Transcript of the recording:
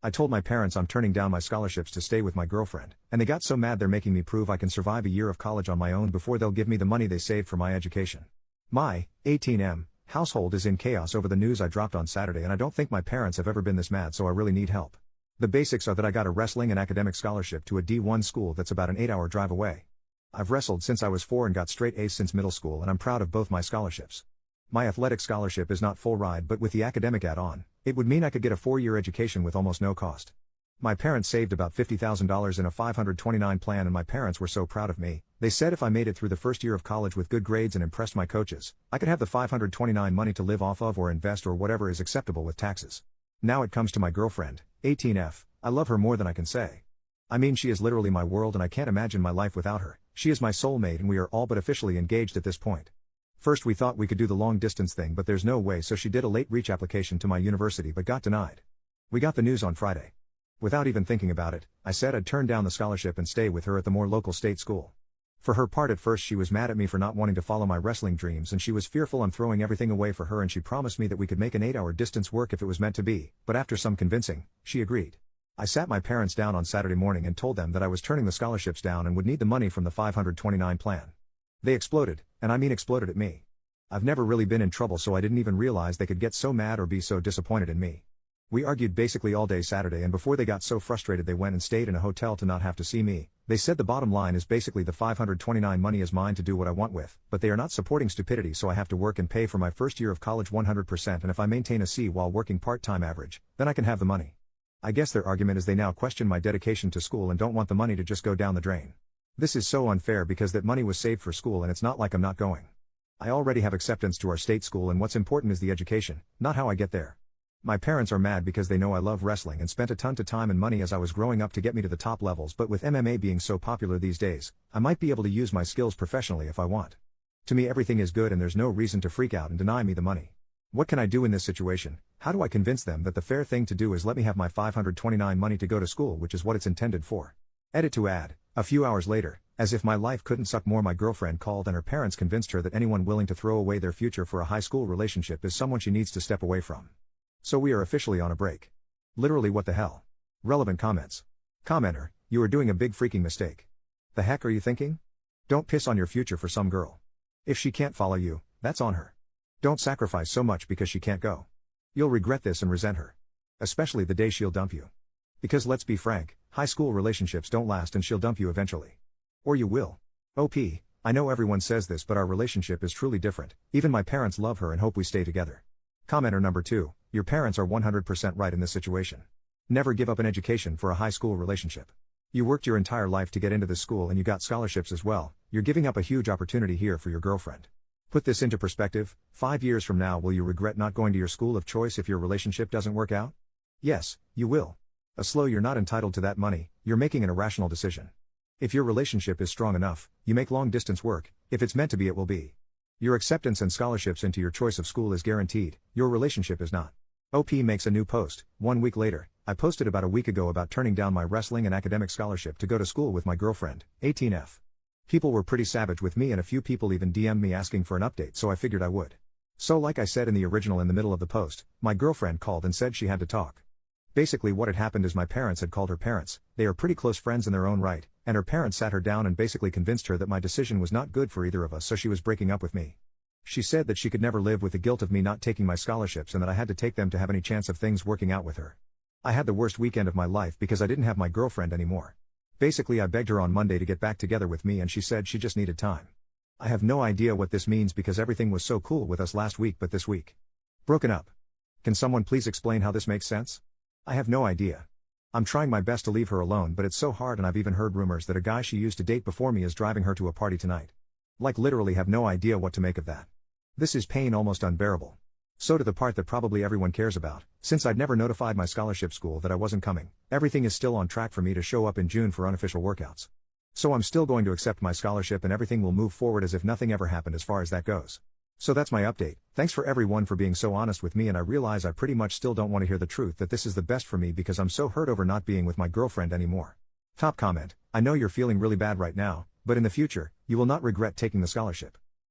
I told my parents I'm turning down my scholarships to stay with my girlfriend, and they got so mad they're making me prove I can survive a year of college on my own before they'll give me the money they saved for my education. My 18M household is in chaos over the news I dropped on Saturday, and I don't think my parents have ever been this mad, so I really need help. The basics are that I got a wrestling and academic scholarship to a D1 school that's about an 8-hour drive away. I've wrestled since I was 4 and got straight A's since middle school, and I'm proud of both my scholarships. My athletic scholarship is not full ride, but with the academic add-on, it would mean I could get a 4-year education with almost no cost. My parents saved about $50,000 in a 529 plan, and my parents were so proud of me. They said if I made it through the first year of college with good grades and impressed my coaches, I could have the 529 money to live off of or invest or whatever is acceptable with taxes. Now it comes to my girlfriend, 18F. I love her more than I can say. I mean, she is literally my world, and I can't imagine my life without her. She is my soulmate, and we are all but officially engaged at this point. First we thought we could do the long distance thing, but there's no way, so she did a late reach application to my university but got denied. We got the news on Friday. Without even thinking about it, I said I'd turn down the scholarship and stay with her at the more local state school. For her part, at first she was mad at me for not wanting to follow my wrestling dreams, and she was fearful I'm throwing everything away for her, and she promised me that we could make an 8-hour distance work if it was meant to be, but after some convincing, she agreed. I sat my parents down on Saturday morning and told them that I was turning the scholarships down and would need the money from the 529 plan. They exploded, and I mean exploded at me. I've never really been in trouble, so I didn't even realize they could get so mad or be so disappointed in me. We argued basically all day Saturday, and before they got so frustrated they went and stayed in a hotel to not have to see me. They said the bottom line is basically the 529 money is mine to do what I want with, but they are not supporting stupidity, so I have to work and pay for my first year of college 100%, and if I maintain a C while working part-time average, then I can have the money. I guess their argument is they now question my dedication to school and don't want the money to just go down the drain. This is so unfair because that money was saved for school, and it's not like I'm not going. I already have acceptance to our state school, and what's important is the education, not how I get there. My parents are mad because they know I love wrestling and spent a ton of time and money as I was growing up to get me to the top levels, but with MMA being so popular these days, I might be able to use my skills professionally if I want. To me everything is good and there's no reason to freak out and deny me the money. What can I do in this situation? How do I convince them that the fair thing to do is let me have my 529 money to go to school, which is what it's intended for? Edit to add, a few hours later, as if my life couldn't suck more, my girlfriend called and her parents convinced her that anyone willing to throw away their future for a high school relationship is someone she needs to step away from. So we are officially on a break. Literally, what the hell? Relevant comments. Commenter, you are doing a big freaking mistake. The heck are you thinking? Don't piss on your future for some girl. If she can't follow you, that's on her. Don't sacrifice so much because she can't go. You'll regret this and resent her. Especially the day she'll dump you. Because let's be frank, high school relationships don't last and she'll dump you eventually. Or you will. OP, I know everyone says this, but our relationship is truly different. Even my parents love her and hope we stay together. Commenter number 2, your parents are 100% right in this situation. Never give up an education for a high school relationship. You worked your entire life to get into this school and you got scholarships as well. You're giving up a huge opportunity here for your girlfriend. Put this into perspective, 5 years from now will you regret not going to your school of choice if your relationship doesn't work out? Yes, you will. You're not entitled to that money, you're making an irrational decision. If your relationship is strong enough, you make long distance work. If it's meant to be, it will be. Your acceptance and scholarships into your choice of school is guaranteed, your relationship is not. OP makes a new post. 1 week later, I posted about a week ago about turning down my wrestling and academic scholarship to go to school with my girlfriend, 18F. People were pretty savage with me and a few people even DM'd me asking for an update, so I figured I would. So like I said in the original in the middle of the post, my girlfriend called and said she had to talk. Basically what had happened is my parents had called her parents. They are pretty close friends in their own right, and her parents sat her down and basically convinced her that my decision was not good for either of us, so she was breaking up with me. She said that she could never live with the guilt of me not taking my scholarships and that I had to take them to have any chance of things working out with her. I had the worst weekend of my life because I didn't have my girlfriend anymore. Basically I begged her on Monday to get back together with me and she said she just needed time. I have no idea what this means because everything was so cool with us last week, but this week. Broken up. Can someone please explain how this makes sense? I have no idea. I'm trying my best to leave her alone, but it's so hard, and I've even heard rumors that a guy she used to date before me is driving her to a party tonight. Like literally have no idea what to make of that. This is pain almost unbearable. So to the part that probably everyone cares about, since I'd never notified my scholarship school that I wasn't coming, everything is still on track for me to show up in June for unofficial workouts. So I'm still going to accept my scholarship and everything will move forward as if nothing ever happened as far as that goes. So that's my update. Thanks for everyone for being so honest with me, and I realize I pretty much still don't want to hear the truth that this is the best for me because I'm so hurt over not being with my girlfriend anymore. Top comment, I know you're feeling really bad right now, but in the future, you will not regret taking the scholarship.